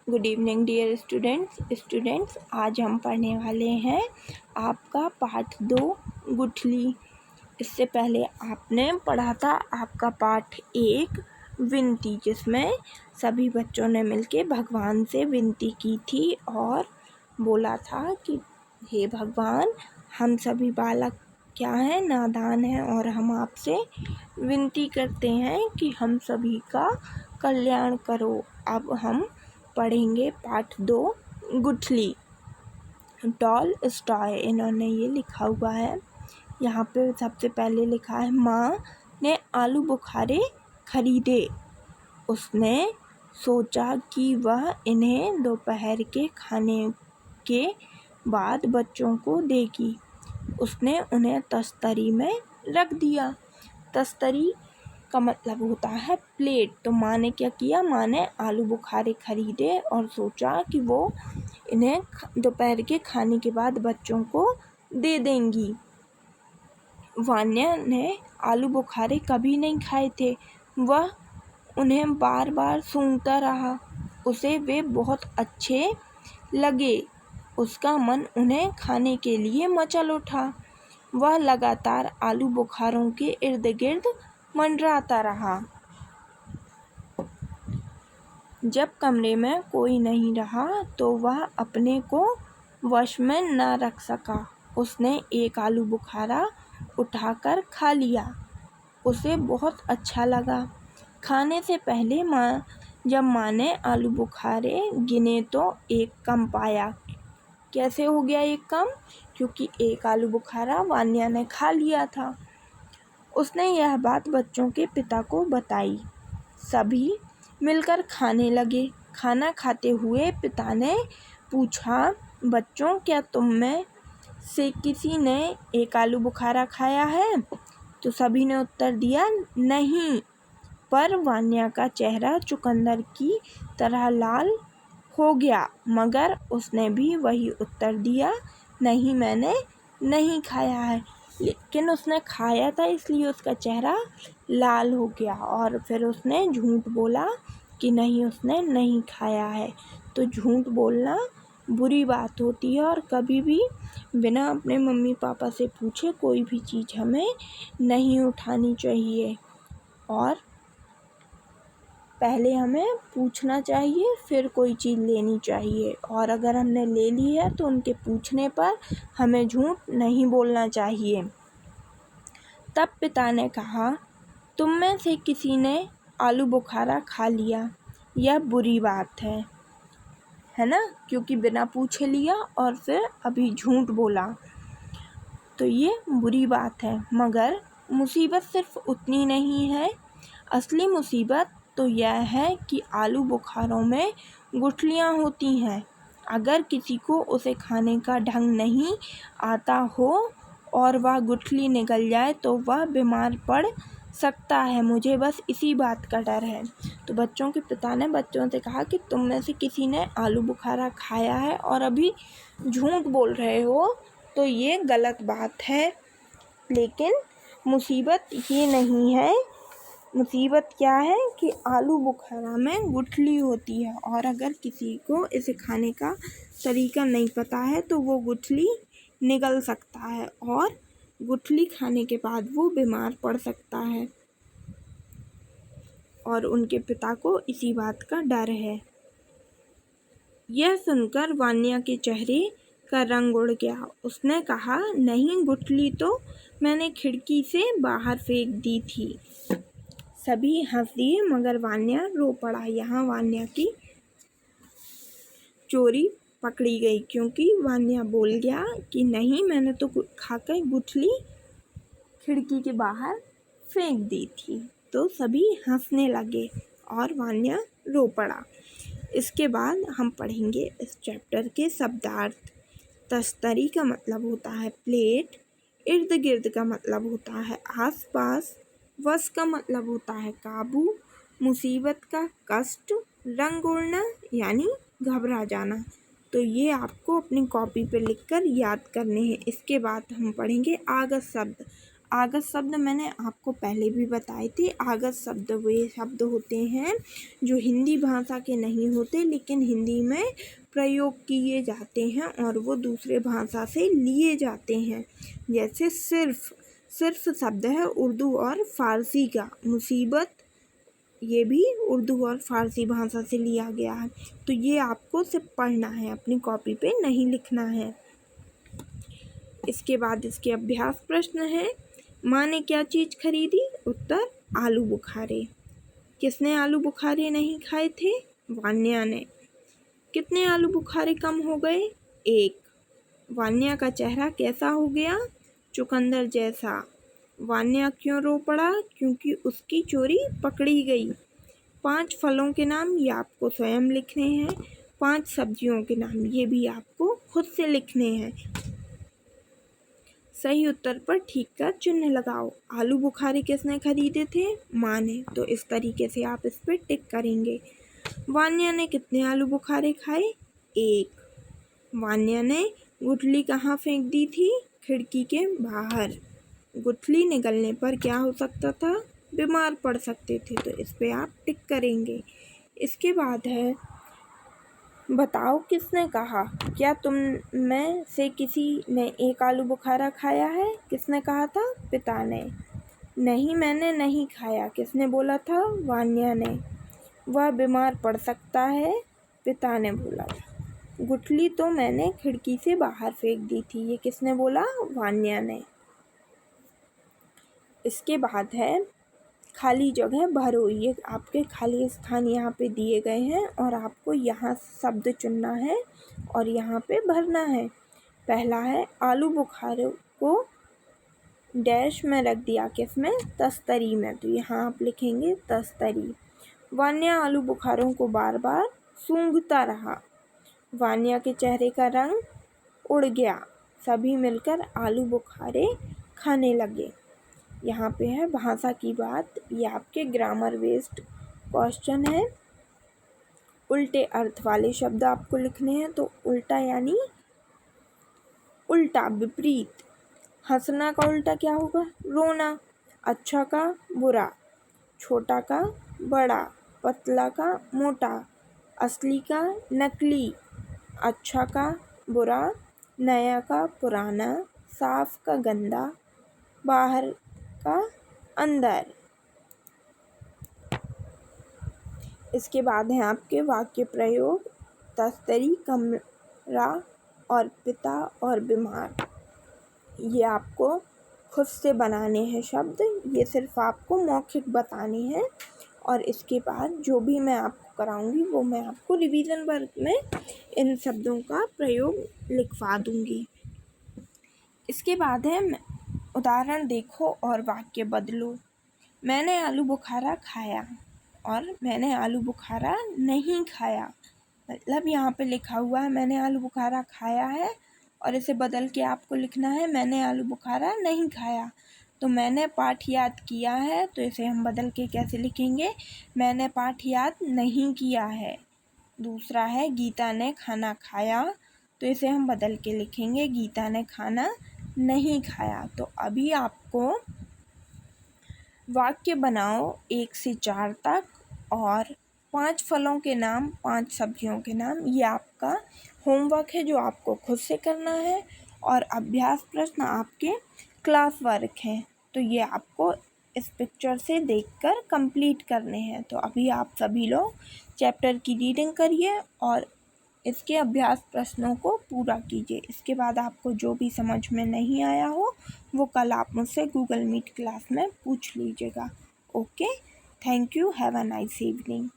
Good evening dear students आज हम पढ़ने वाले हैं आपका पाठ 2 गुठली। इससे पहले आपने पढ़ा था आपका पाठ 1 विनती, जिसमें सभी बच्चों ने मिलके भगवान से विनती की थी और बोला था कि हे भगवान, हम सभी बालक क्या हैं, नादान हैं, और हम आपसे विनती करते हैं कि हम सभी का कल्याण करो। अब हम पढ़ेंगे पाठ 2 गुठली। टॉल स्टॉय इन्होंने ये लिखा हुआ है। यहाँ पे सबसे पहले लिखा है, माँ ने आलू बुखारे खरीदे। उसने सोचा कि वह इन्हें दोपहर के खाने के बाद बच्चों को देगी। उसने उन्हें तस्तरी में रख दिया। तस्तरी का मतलब होता है प्लेट। तो माँ ने क्या किया, माँ ने आलू बुखारे खरीदे और सोचा कि वो इन्हें दोपहर के खाने के बाद बच्चों को दे देंगी। वान्या ने आलू बुखारे कभी नहीं खाए थे। वह उन्हें बार बार सूंघता रहा। उसे वे बहुत अच्छे लगे। उसका मन उन्हें खाने के लिए मचल उठा। वह लगातार आलू बुखारों के इर्द गिर्द मंडराता रहा। जब कमरे में कोई नहीं रहा तो वह अपने को वश में न रख सका। उसने एक आलू बुखारा उठाकर खा लिया। उसे बहुत अच्छा लगा। खाने से पहले जब माँ ने आलू बुखारे गिने तो एक कम पाया। कैसे हो गया एक कम? क्योंकि एक आलू बुखारा वान्या ने खा लिया था। उसने यह बात बच्चों के पिता को बताई। सभी मिलकर खाने लगे। खाना खाते हुए पिता ने पूछा, बच्चों, क्या तुम में से किसी ने एक आलू बुखारा खाया है? तो सभी ने उत्तर दिया, नहीं। पर वान्या का चेहरा चुकंदर की तरह लाल हो गया, मगर उसने भी वही उत्तर दिया, नहीं, मैंने नहीं खाया है। लेकिन उसने खाया था, इसलिए उसका चेहरा लाल हो गया। और फिर उसने झूठ बोला कि नहीं, उसने नहीं खाया है। तो झूठ बोलना बुरी बात होती है और कभी भी बिना अपने मम्मी पापा से पूछे कोई भी चीज़ हमें नहीं उठानी चाहिए। और पहले हमें पूछना चाहिए, फिर कोई चीज़ लेनी चाहिए। और अगर हमने ले ली है तो उनके पूछने पर हमें झूठ नहीं बोलना चाहिए। तब पिता ने कहा, तुम में से किसी ने आलू बुखारा खा लिया। यह बुरी बात है ना, क्योंकि बिना पूछे लिया और फिर अभी झूठ बोला, तो ये बुरी बात है। मगर मुसीबत सिर्फ उतनी नहीं है। असली मुसीबत तो यह है कि आलू बुखारों में गुठलियाँ होती हैं। अगर किसी को उसे खाने का ढंग नहीं आता हो और वह गुठली निगल जाए तो वह बीमार पड़ सकता है। मुझे बस इसी बात का डर है। तो बच्चों के पिता ने बच्चों से कहा कि तुम में से किसी ने आलू बुखारा खाया है और अभी झूठ बोल रहे हो, तो ये गलत बात है। लेकिन मुसीबत ये नहीं है। मुसीबत क्या है कि आलू बुखारा में गुठली होती है और अगर किसी को इसे खाने का तरीका नहीं पता है तो वो गुठली निगल सकता है और गुठली खाने के बाद वो बीमार पड़ सकता है। और उनके पिता को इसी बात का डर है। यह सुनकर वान्या के चेहरे का रंग उड़ गया। उसने कहा, नहीं, गुठली तो मैंने खिड़की से बाहर फेंक दी थी। सभी हंस दिए मगर वान्या रो पड़ा। यहाँ वान्या की चोरी पकड़ी गई, क्योंकि वान्या बोल गया कि नहीं, मैंने तो खाकर गुठली खिड़की के बाहर फेंक दी थी। तो सभी हंसने लगे और वान्या रो पड़ा। इसके बाद हम पढ़ेंगे इस चैप्टर के शब्दार्थ। तस्तरी का मतलब होता है प्लेट। इर्द गिर्द का मतलब होता है आसपास। वश का मतलब होता है काबू। मुसीबत का कष्ट। रंग उड़ना यानी घबरा जाना। तो ये आपको अपनी कॉपी पे लिखकर याद करने हैं। इसके बाद हम पढ़ेंगे आगत शब्द। आगत शब्द मैंने आपको पहले भी बताए थे। आगत शब्द वे शब्द होते हैं जो हिंदी भाषा के नहीं होते लेकिन हिंदी में प्रयोग किए जाते हैं और वो दूसरे भाषा से लिए जाते हैं। जैसे सिर्फ शब्द है उर्दू और फ़ारसी का। मुसीबत ये भी उर्दू और फ़ारसी भाषा से लिया गया है। तो ये आपको सिर्फ पढ़ना है, अपनी कॉपी पे नहीं लिखना है। इसके बाद इसके अभ्यास प्रश्न है। माँ ने क्या चीज़ खरीदी? उत्तर आलू बुखारे। किसने आलू बुखारे नहीं खाए थे? वान्या ने। कितने आलू बुखारे कम हो गए? 1। वान्या का चेहरा कैसा हो गया? चुकंदर जैसा। वान्या क्यों रो पड़ा? क्योंकि उसकी चोरी पकड़ी गई। 5 फलों के नाम ये आपको स्वयं लिखने हैं। 5 सब्जियों के नाम ये भी आपको खुद से लिखने हैं। सही उत्तर पर ठीक का चिन्ह लगाओ। आलू बुखारे किसने खरीदे थे? माँ ने। तो इस तरीके से आप इस पर टिक करेंगे। वान्या ने कितने आलू बुखारे खाए? 1। वान्या ने गुठली कहाँ फेंक दी थी? खिड़की के बाहर। गुठली निगलने पर क्या हो सकता था? बीमार पड़ सकते थे। तो इस पे आप टिक करेंगे। इसके बाद है बताओ किसने कहा? क्या तुम में से किसी ने एक आलू बुखारा खाया है? किसने कहा था? पिता ने। नहीं मैंने नहीं खाया। किसने बोला था? वान्या ने। वह बीमार पड़ सकता है। पिता ने बोला था। गुठली तो मैंने खिड़की से बाहर फेंक दी थी। ये किसने बोला? वान्या ने। इसके बाद है खाली जगह भरो। ये आपके खाली स्थान यहाँ पे दिए गए हैं और आपको यहाँ शब्द चुनना है और यहाँ पे भरना है। पहला है आलू बुखारे को डैश में रख दिया। किसमें? तस्तरी में। तो यहाँ आप लिखेंगे तस्तरी। वान्या आलू बुखारों को बार बार सूंघता रहा। वान्या के चेहरे का रंग उड़ गया। सभी मिलकर आलू बुखारे खाने लगे। यहाँ पे है भाषा की बात। ये आपके ग्रामर बेस्ड क्वेश्चन है। उल्टे अर्थ वाले शब्द आपको लिखने हैं। तो उल्टा यानी उल्टा, विपरीत। हंसना का उल्टा क्या होगा? रोना। अच्छा का बुरा। छोटा का बड़ा। पतला का मोटा। असली का नकली। अच्छा का बुरा। नया का पुराना। साफ का गंदा। बाहर का अंदर। इसके बाद है आपके वाक्य प्रयोग। तस्तरी, कमरा और पिता और बीमार। ये आपको खुद से बनाने हैं शब्द। ये सिर्फ आपको मौखिक बताने हैं और इसके बाद जो भी मैं आपको कराऊंगी वो मैं आपको रिवीजन वर्क में इन शब्दों का प्रयोग लिखवा दूंगी। इसके बाद है उदाहरण देखो और वाक्य बदलो। मैंने आलू बुखारा खाया और मैंने आलू बुखारा नहीं खाया। मतलब यहाँ पे लिखा हुआ है मैंने आलू बुखारा खाया है और इसे बदल के आपको लिखना है मैंने आलू बुखारा नहीं खाया। तो मैंने पाठ याद किया है तो इसे हम बदल के कैसे लिखेंगे? मैंने पाठ याद नहीं किया है। दूसरा है गीता ने खाना खाया तो इसे हम बदल के लिखेंगे गीता ने खाना नहीं खाया। तो अभी आपको वाक्य बनाओ 1 से 4 तक और 5 फलों के नाम 5 सब्जियों के नाम। ये आपका होमवर्क है जो आपको खुद से करना है और अभ्यास प्रश्न आपके क्लास वर्क हैं। तो ये आपको इस पिक्चर से देखकर कंप्लीट करने हैं। तो अभी आप सभी लोग चैप्टर की रीडिंग करिए और इसके अभ्यास प्रश्नों को पूरा कीजिए। इसके बाद आपको जो भी समझ में नहीं आया हो वो कल आप मुझसे गूगल मीट क्लास में पूछ लीजिएगा। Okay, thank you, have a nice evening.